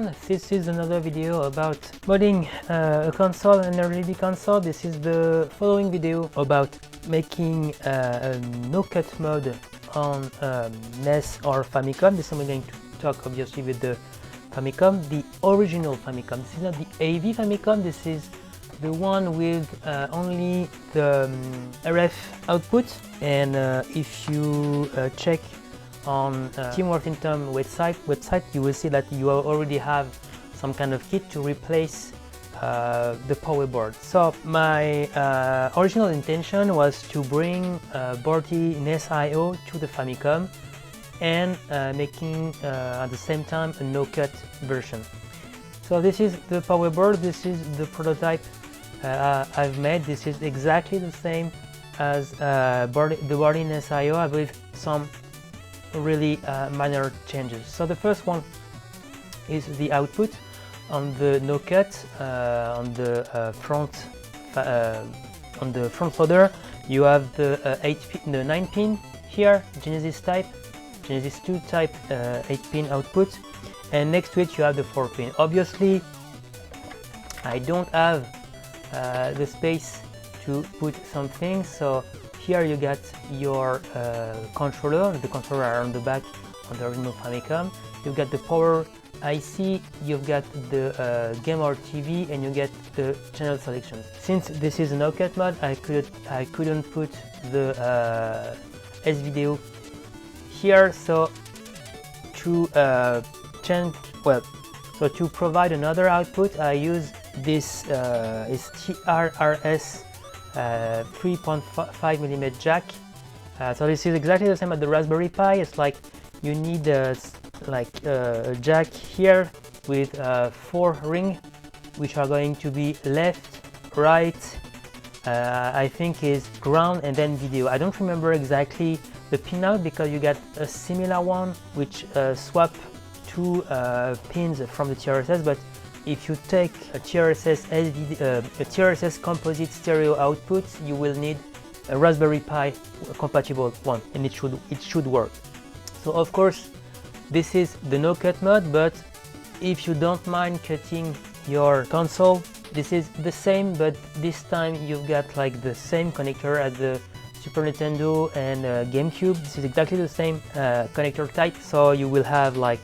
everyone, this is another video about modding a console, an RGB console. This is the following video about making a NoCut mod on NES or Famicom. This time we're going to talk obviously with the Famicom, the original Famicom. This is not the AV Famicom, this is the one with only the RF output. And if you check on Tim Worthington website, you will see that you already have some kind of kit to replace the power board. So my original intention was to bring Borti NES.io to the Famicom and making at the same time a NoCut version. So this is the power board, this is the prototype I've made. This is exactly the same as the Borti NES.io, I believe some really minor changes. So the first one is the output on the NoCut. On the front loader you have the 9-pin here, Genesis 2 type 8-pin output, and next to it you have the 4-pin. Obviously I don't have the space to put something, so here you got your controller. The controller are on the back on the original Famicom. You've got the power IC, you've got the game or TV, and you get the channel selections. Since this is a NoCut mod, I couldn't put the S-video here, so to to provide another output, I use this is TRRS 3.5mm jack. So this is exactly the same as the Raspberry Pi. It's like you need a jack here with 4 rings, which are going to be left, right, I think is ground, and then video. I don't remember exactly the pinout because you got a similar one which swap 2 pins from the TRSS, but if you take a TRSS composite stereo output, you will need a Raspberry Pi compatible one, and it should work. So of course this is the NoCut mod, but if you don't mind cutting your console, this is the same, but this time you've got like the same connector as the Super Nintendo and GameCube. This is exactly the same connector type, so you will have like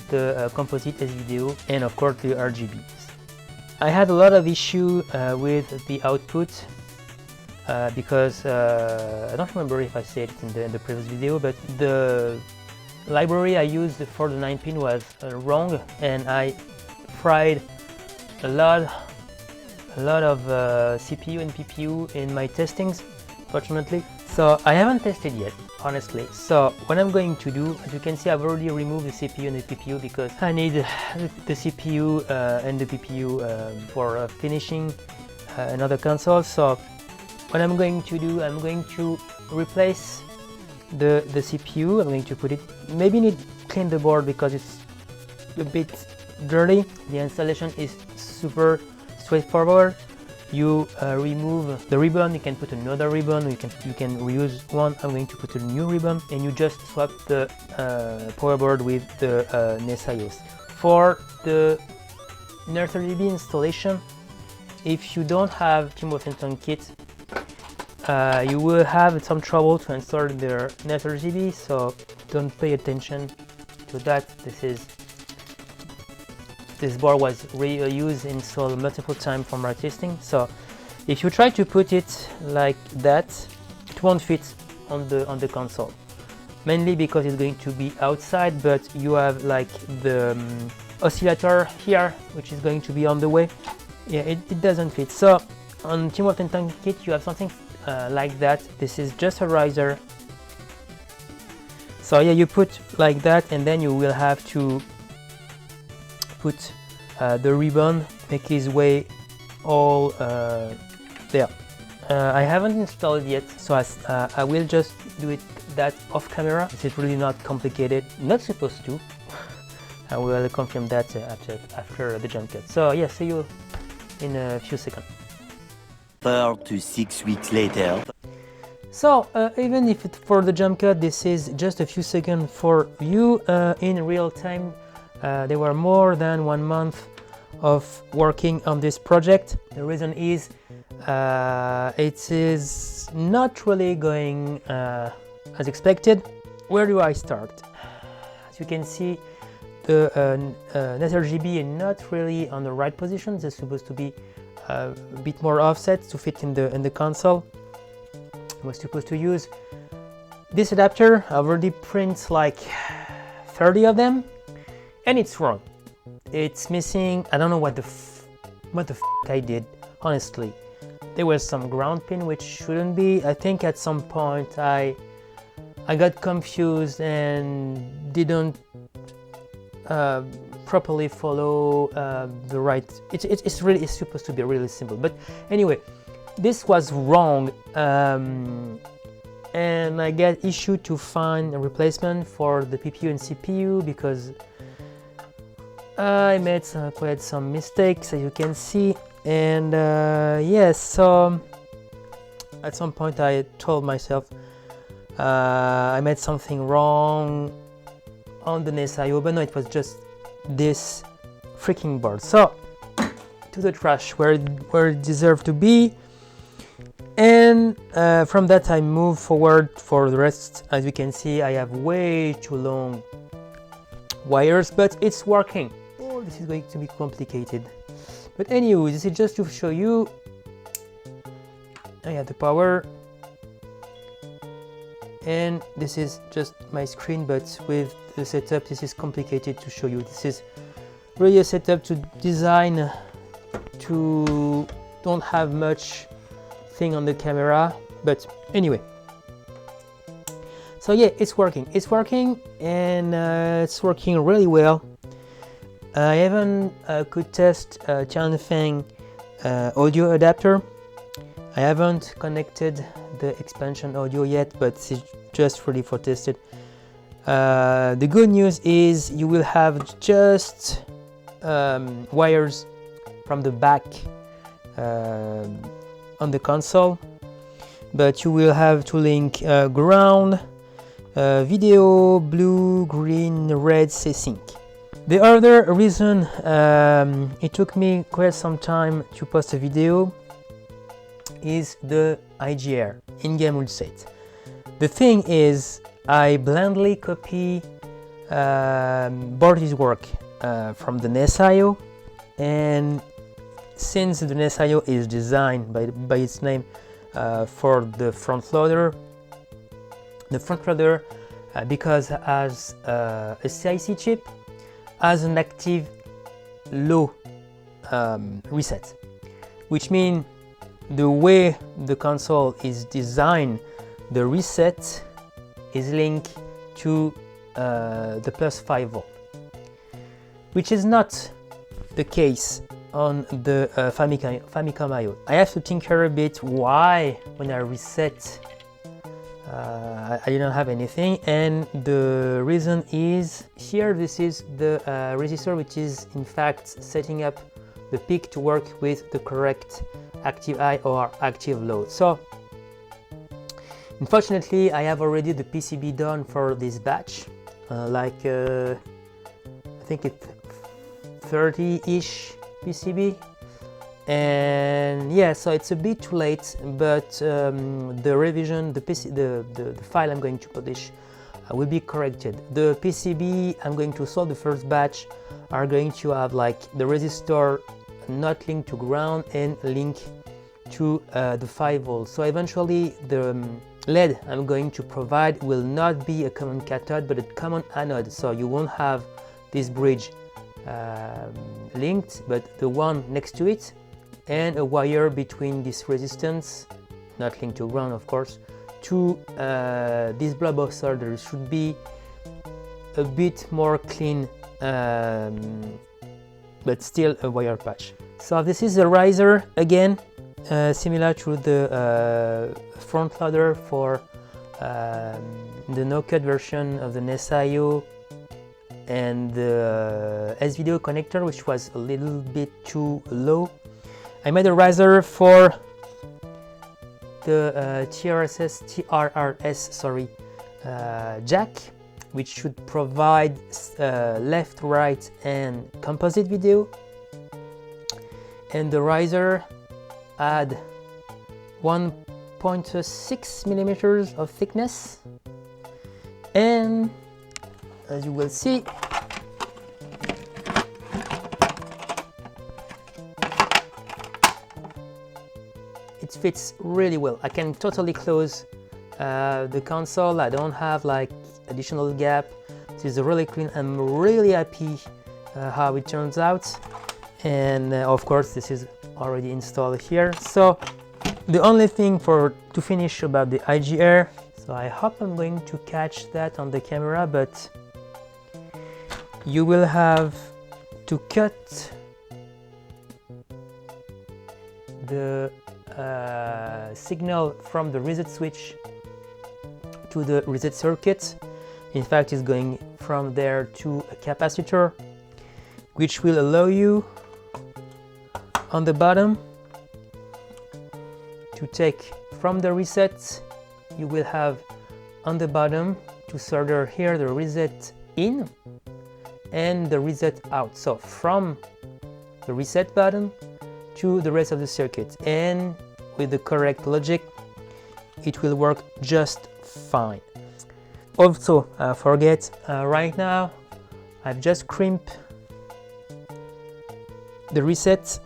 the composite S-video and of course the RGBs. I had a lot of issue with the output because I don't remember if I said it in the previous video, but the library I used for the 9-pin was wrong, and I fried a lot of CPU and PPU in my testings, fortunately. So I haven't tested yet, honestly. So what I'm going to do, as you can see, I've already removed the CPU and the PPU because I need the CPU and the PPU for finishing another console. So what I'm going to do, I'm going to replace the CPU. I'm going to put it, maybe need to clean the board because it's a bit dirty. The installation is super straightforward. You remove the ribbon, you can put another ribbon, you can reuse one. I'm going to put a new ribbon, and you just swap the power board with the NES.iOS. For the NESRGB installation, if you don't have Tim Worthington kit, you will have some trouble to install the NESRGB, so don't pay attention to that. This board was reused, installed multiple times for my testing. So if you try to put it like that, it won't fit on the console, mainly because it's going to be outside, but you have like the oscillator here which is going to be on the way. Yeah, it doesn't fit. So on Tim Worthington kit you have something like that. This is just a riser. So yeah, you put like that, and then you will have to put the ribbon, make his way all there. I haven't installed it yet, so I will just do that off camera. It's really not complicated, not supposed to. I will confirm that after the jump cut. So yeah, see you in a few seconds. 4 to 6 weeks later. So even if for the jump cut this is just a few seconds for you, in real time There were more than 1 month of working on this project. The reason is it is not really going as expected. Where do I start? As you can see, the NESRGB is not really on the right position. It's supposed to be a bit more offset to fit in the console. I was supposed to use this adapter. I already print like 30 of them, and it's wrong. It's missing. I don't know what the f I did, honestly. There was some ground pin which shouldn't be. I think at some point I got confused and didn't properly follow the right. It's supposed to be really simple, but anyway, this was wrong, and I got issue to find a replacement for the PPU and CPU because I made quite some mistakes, as you can see. And yes, so at some point I told myself I made something wrong on the NESIO, but no, it was just this freaking board. So to the trash where it deserved to be, and from that I move forward for the rest. As you can see, I have way too long wires, but it's working. Oh, this is going to be complicated. But anyway, this is just to show you. I have the power, and this is just my screen, but with the setup this is complicated to show you. This is really a setup to design to don't have much thing on the camera, but anyway. So yeah, it's working, and it's working really well. I even could test Tianfeng audio adapter. I haven't connected the expansion audio yet, but it's just really for tested. The good news is you will have just wires from the back on the console, but you will have to link ground, video, blue, green, red, C-Sync. The other reason it took me quite some time to post a video is the IGR, in-game rule set. The thing is, I blindly copy Borti's work from the NESIO, and since the NESIO is designed by its name for the front loader, because it has a CIC chip, has an active low reset, which means the way the console is designed, the reset is linked to the +5 volt, which is not the case on the Famicom IO. I have to tinker a bit why when I reset I didn't have anything, and the reason is here. This is the resistor which is in fact setting up the peak to work with the correct active high or active low. So unfortunately I have already the PCB done for this batch, I think it's 30-ish PCB, and yeah, so it's a bit too late, but the revision, the file I'm going to publish will be corrected. The PCB I'm going to solve the first batch are going to have like the resistor not linked to ground and link to the 5 volts. So eventually the LED I'm going to provide will not be a common cathode but a common anode, so you won't have this bridge linked, but the one next to it, and a wire between this resistance, not linked to ground of course, to this blob of solder. It should be a bit more clean, but still a wire patch. So this is a riser again, similar to the front loader for the NoCut version of the NESIO, and the S-video connector, which was a little bit too low. I made a riser for the TRRS jack, which should provide left, right, and composite video. And the riser had 1.6 millimeters of thickness, and as you will see, it fits really well. I can totally close the console. I don't have like additional gap. This is really clean. I'm really happy how it turns out. And of course this is already installed here. So the only thing to finish about the IGR, so I hope I'm going to catch that on the camera, but you will have to cut the signal from the reset switch to the reset circuit. In fact, it's going from there to a capacitor, which will allow you on the bottom to take from the reset. You will have on the bottom to solder here the reset in and the reset out. So from the reset button to the rest of the circuit, and with the correct logic it will work just fine. Also, forget right now I've just crimped the reset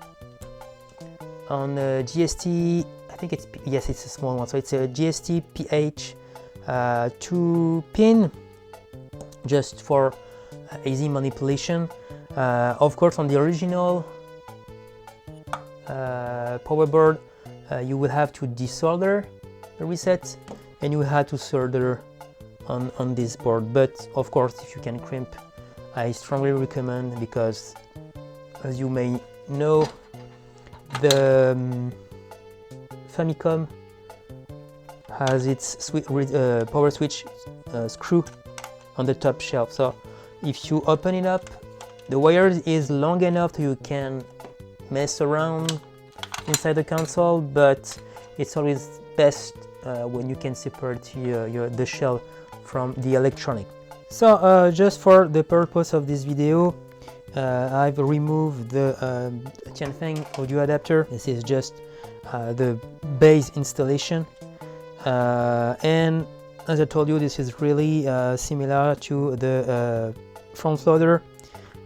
on a GST, I think it's, yes, it's a small one, so it's a GST PH 2 pin, just for easy manipulation. Of course, on the original power board, you will have to desolder the reset, and you will have to solder on this board. But of course, if you can crimp, I strongly recommend, because as you may know, the Famicom has its power switch screw on the top shelf. So if you open it up, the wire is long enough so you can mess around inside the console, but it's always best when you can separate the shell from the electronic. So just for the purpose of this video, I've removed the Tianfeng audio adapter. This is just the base installation, and as I told you, this is really similar to the front loader.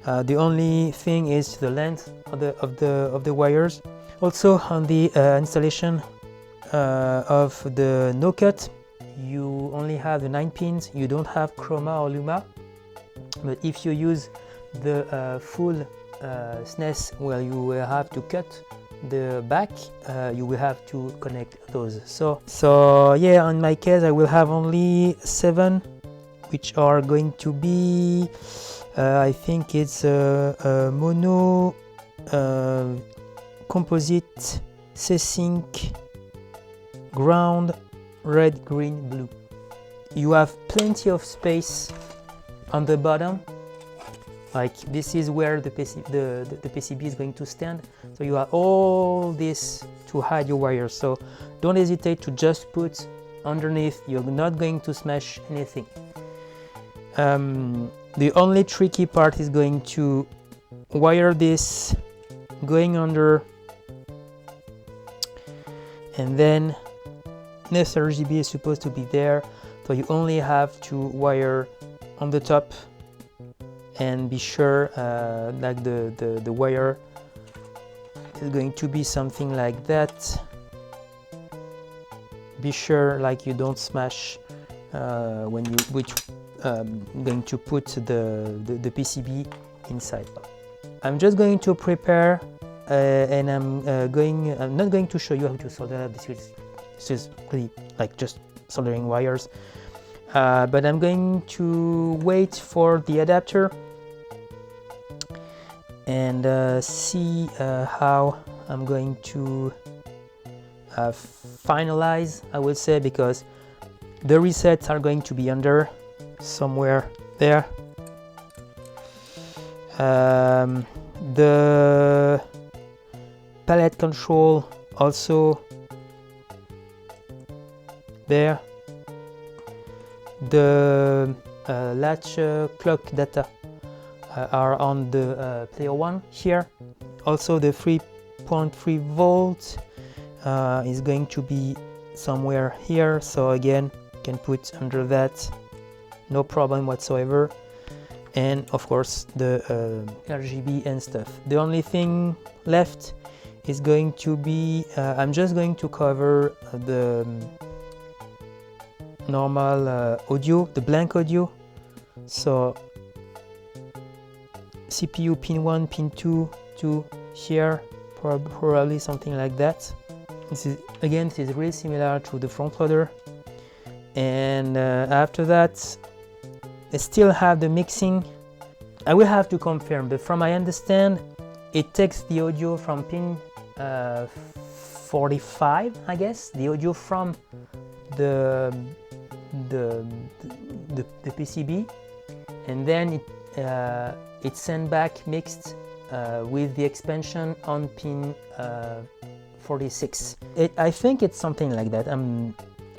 The only thing is the length of the wires. Also, on the installation of the NoCut, you only have the 9 pins. You don't have chroma or luma, but if you use the full SNES, well, you will have to cut the back. You will have to connect those. So yeah, in my case I will have only 7, which are going to be I think it's a mono composite C-Sync ground, red, green, blue. You have plenty of space on the bottom. Like this is where the PCB is going to stand. So you have all this to hide your wires. So don't hesitate to just put underneath. You're not going to smash anything. The only tricky part is going to wire this going under, and then NESRGB is supposed to be there. So you only have to wire on the top, and be sure like the wire is going to be something like that. Be sure like you don't smash when you going to put the PCB inside. I'm just going to prepare and I'm not going to show you how to solder. This is really like just soldering wires, but I'm going to wait for the adapter and see how I'm going to finalize, I would say, because the resets are going to be under somewhere there. The palette control also there. The latch clock data are on the player 1 here. Also the 3.3 volts is going to be somewhere here, so again you can put under that, no problem whatsoever. And of course the RGB and stuff. The only thing left is going to be, I'm just going to cover the normal audio, the blank audio. So CPU pin 1, pin 2 to here, probably something like that. This is really similar to the front loader. And after that I still have the mixing. I will have to confirm, but from I understand it takes the audio from pin 45, I guess, the audio from the PCB, and then it's sent back mixed with the expansion on pin 46. I think it's something like that.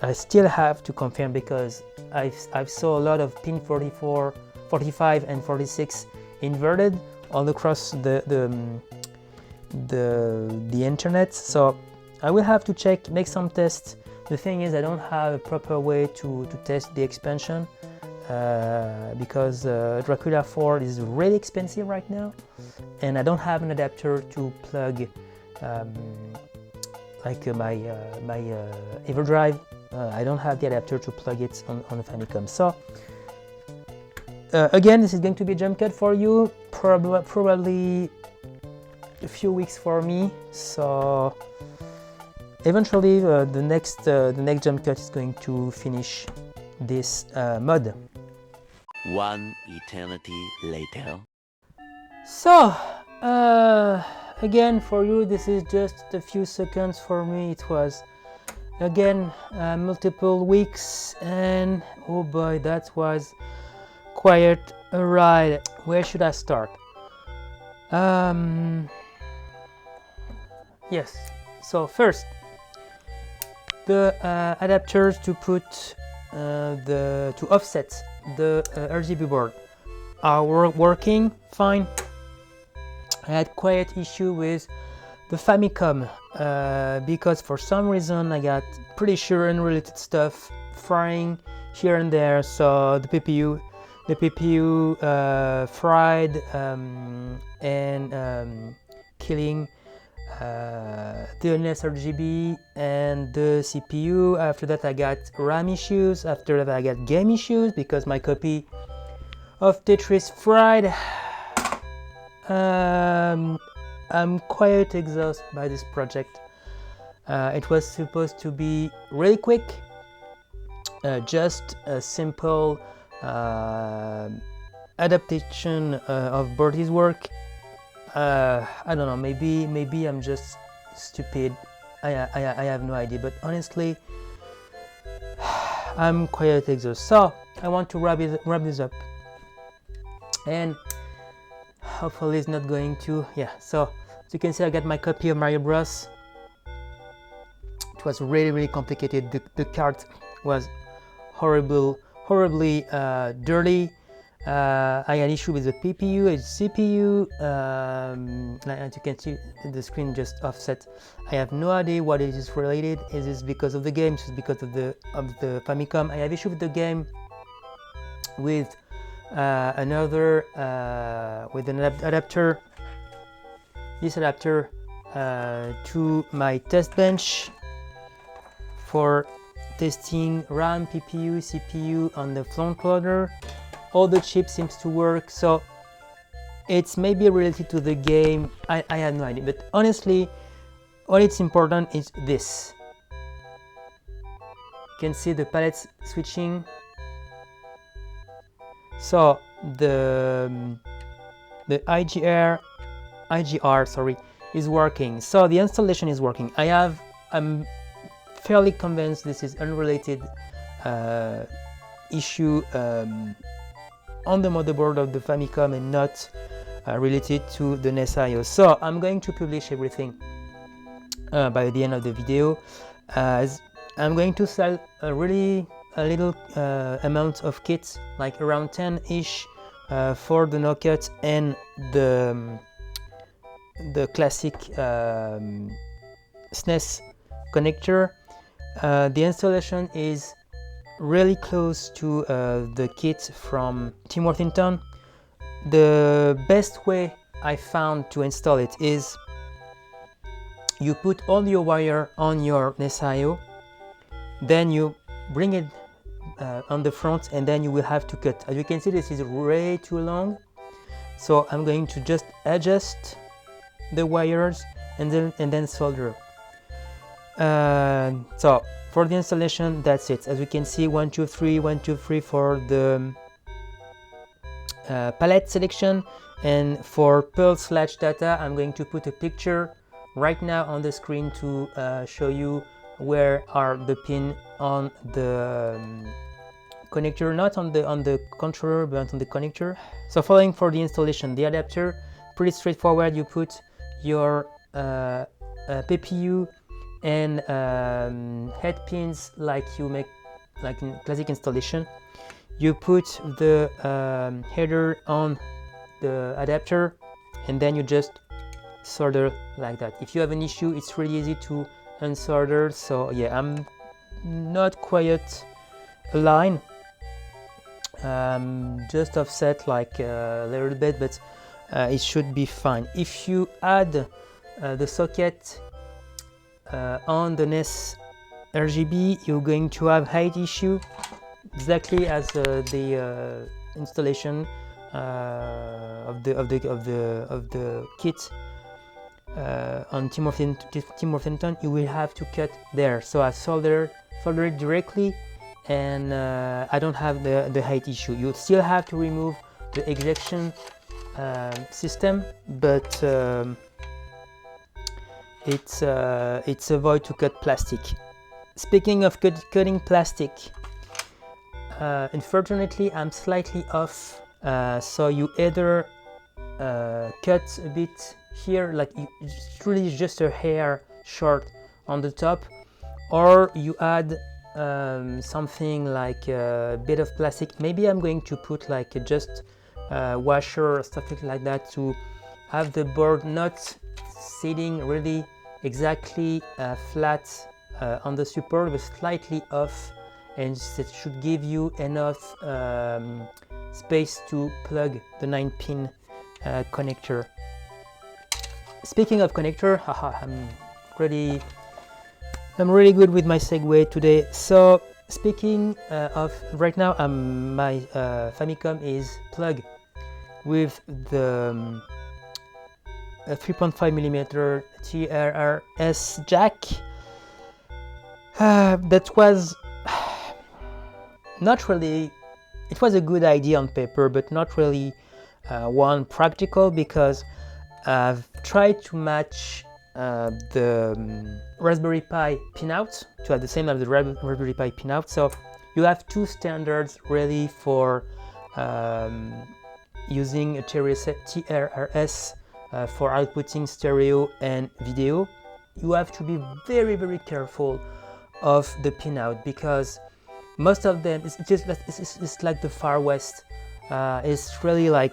I still have to confirm because I've saw a lot of pin 44, 45 and 46 inverted all across the internet, so I will have to check, make some tests. The thing is I don't have a proper way to test the expansion because Dracula 4 is really expensive right now, and I don't have an adapter to plug like my EverDrive. I don't have the adapter to plug it on the Famicom. So again, this is going to be a jump cut for you, probably a few weeks for me. So eventually the next jump cut is going to finish this mod. One eternity later. So again, for you this is just a few seconds. For me it was again multiple weeks, and oh boy, that was quite a ride. Where should I start? Yes, so first the adapters to put to offset the RGB board are working fine. I had quite issue with the Famicom because for some reason I got pretty sure unrelated stuff frying here and there. So the PPU fried and killing the NESRGB and the CPU. After that I got RAM issues. After that I got game issues because my copy of Tetris fried. I'm quite exhausted by this project. It was supposed to be really quick, just a simple adaptation of Borti's work. I don't know, maybe I'm just stupid. I have no idea, but honestly I'm quite exhausted. So I want to wrap this up, and hopefully it's not going to, yeah. So as you can see, I got my copy of Mario Bros. It was really complicated. The card was horribly dirty. I had issue with the PPU and CPU. As you can see, the screen just offset. I have no idea what it is related. Is this because of the game? Is this because of the Famicom? I have issue with the game with another with an adapter. This adapter to my test bench for testing RAM, PPU, CPU on the front loader. All the chips seems to work, so it's maybe related to the game. I have no idea, but honestly all it's important is this. You can see the palettes switching. So the IGR is working. So the installation is working. I'm fairly convinced this is unrelated issue on the motherboard of the Famicom and not related to the NES IO. So I'm going to publish everything by the end of the video. I'm going to sell a a little amount of kits, like around 10-ish for the NoCut and the classic SNES connector. The installation is really close to the kit from Tim Worthington. The best way I found to install it is you put all your wire on your NESRGB, then you bring it on the front, and then you will have to cut. As you can see, this is way too long, so I'm going to just adjust the wires and then solder. So for the installation, that's it. As you can see, 1 2 3 1 2 3 for the palette selection, and for Perl/data I'm going to put a picture right now on the screen to show you where are the pins on the connector, not on the controller but on the connector. So following for the installation, the adapter, pretty straightforward. You put your PPU and head pins like you make like in classic installation. You put the header on the adapter, and then you just solder like that. If you have an issue, it's really easy to unsolder. So yeah, I'm not quite aligned, just offset like a little bit, but it should be fine. If you add the socket on the NESRGB, you're going to have height issue, exactly as the installation of the kit on Tim Worthington. You will have to cut there. So I solder it directly, and I don't have the height issue. You still have to remove the ejection system, but it's avoid to cut plastic. Speaking of cutting plastic, unfortunately I'm slightly off, so you either cut a bit here, like it's really just a hair short on the top, or you add something like a bit of plastic. Maybe I'm going to put like just washer or stuff like that to have the board not sitting really exactly flat on the support, but slightly off, and it should give you enough space to plug the 9-pin connector. Speaking of connector, I'm really good with my segue today. So speaking of, right now my Famicom is plugged with the 3.5mm TRRS jack. That was not really, it was a good idea on paper, but not really one practical, because I've tried to match the Raspberry Pi pinout to have the same as the Raspberry Pi pinout. So you have two standards really for using a TRRS for outputting stereo and video. You have to be very careful of the pinout, because most of them it's like the Far West. It's really like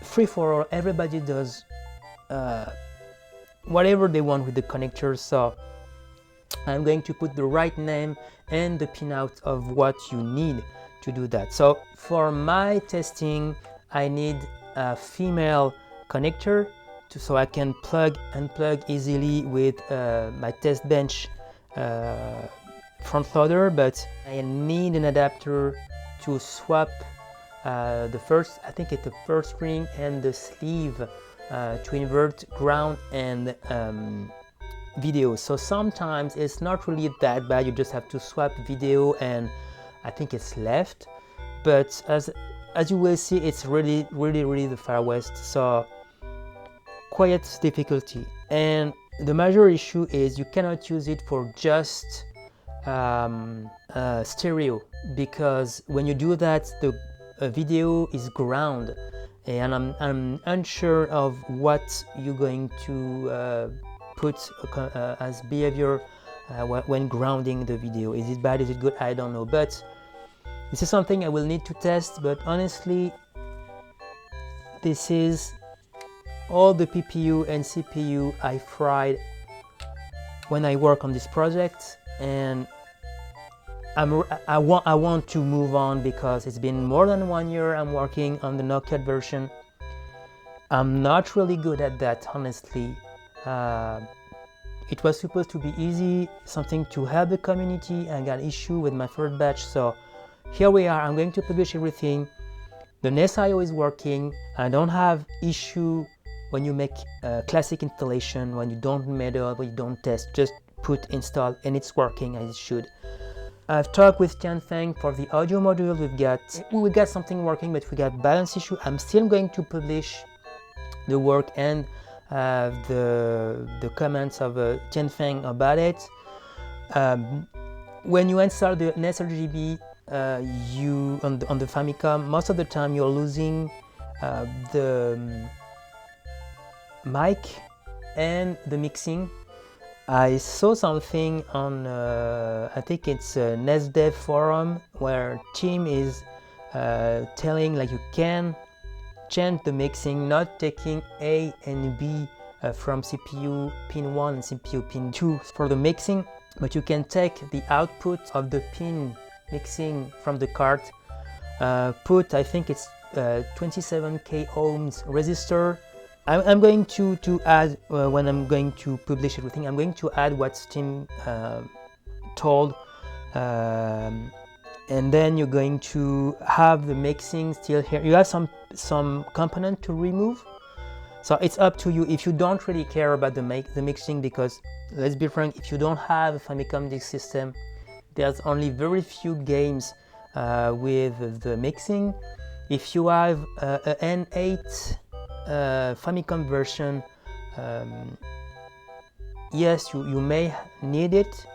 free for all. Everybody does whatever they want with the connectors. So I'm going to put the right name and the pinout of what you need to do that. So for my testing, I need a female connector so I can plug and unplug easily with my test bench front loader, but I need an adapter to swap the first, I think it's the first ring and the sleeve to invert ground and video. So sometimes it's not really that bad, you just have to swap video and I think it's left, but as you will see, it's really the Far West, so quite difficulty. And the major issue is you cannot use it for just stereo, because when you do that, the video is ground, and I'm unsure of what you're going to put as behavior when grounding the video. Is it bad? Is it good? I don't know. But This is something I will need to test, but honestly, this is all the PPU and CPU I fried when I work on this project, and I want to move on because it's been more than 1 year I'm working on the NoCut version. I'm not really good at that, honestly. It was supposed to be easy, something to help the community. I got issue with my first batch, so here we are. I'm going to publish everything. The NES.io is working. I don't have issue when you make a classic installation, when you don't meddle, when you don't test, just put install and it's working as it should. I've talked with Tianfeng for the audio module. We got something working, but we got balance issue. I'm still going to publish the work and the comments of Tianfeng about it. When you install the NESRGB on the Famicom, most of the time you're losing the mic and the mixing. I saw something on I think it's a NESDev forum where Tim is telling like you can change the mixing, not taking A and B from CPU pin 1 and CPU pin 2 for the mixing, but you can take the output of the pin mixing from the card, put I think it's 27k ohms resistor. I'm going to add, when I'm going to publish everything, I'm going to add what Tim told, and then you're going to have the mixing still here. You have some component to remove, so it's up to you. If you don't really care about the mixing, because let's be frank, if you don't have a Famicom disk system, there's only very few games with the mixing. If you have a N8 Famicom version, yes, you may need it,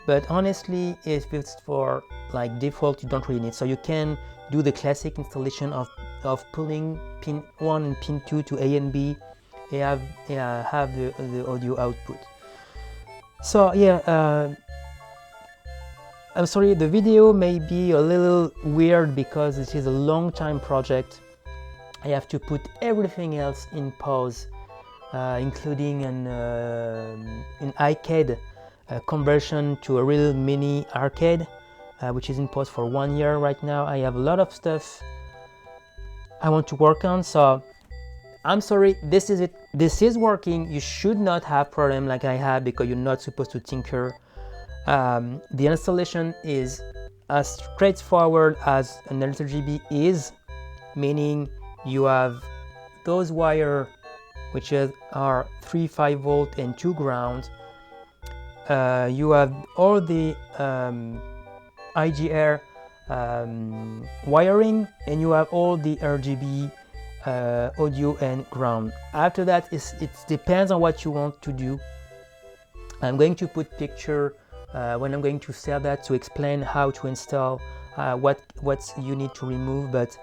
but honestly, if it's for like default, you don't really need. So you can do the classic installation of pulling pin 1 and pin 2 to A and B, and have the audio output. So yeah, I'm sorry, the video may be a little weird because it is a long time project. I have to put everything else in pause, including an arcade conversion to a real mini arcade, which is in pause for 1 year right now. I have a lot of stuff I want to work on, so I'm sorry, this is it. This is working. You should not have problem like I have because you're not supposed to tinker. The installation is as straightforward as an NESRGB is, meaning you have those wires which are 3.5 volt and 2 ground. You have all the IGR wiring, and you have all the RGB audio and ground. After that, it depends on what you want to do. I'm going to put picture when I'm going to sell that to explain how to install, what you need to remove, but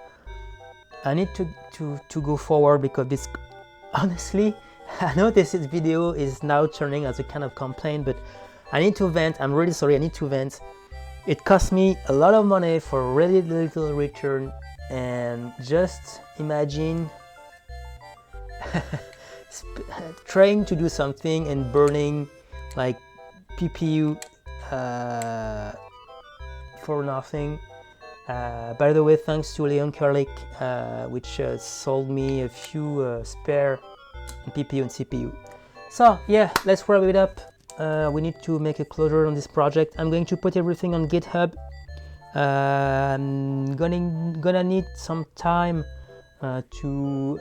I need to go forward because this, honestly, I know this video is now turning as a kind of complaint, but I need to vent. I'm really sorry, I need to vent. It cost me a lot of money for really little return, and just imagine trying to do something and burning like PPU for nothing. By the way, thanks to Leon Kerlik, which sold me a few spare PPU and CPU. So yeah, let's wrap it up. We need to make a closure on this project. I'm going to put everything on GitHub. I'm gonna need some time to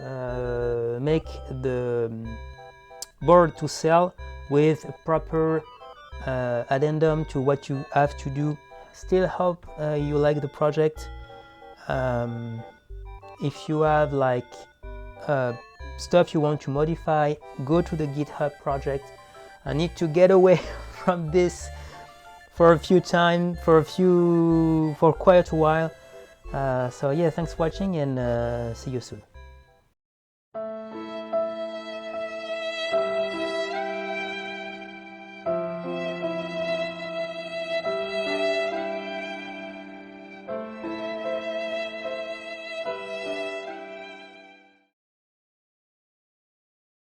make the board to sell with a proper addendum to what you have to do. Still hope you like the project. If you have like stuff you want to modify, go to the GitHub project. I need to get away from this for quite a while. So yeah, thanks for watching, and see you soon.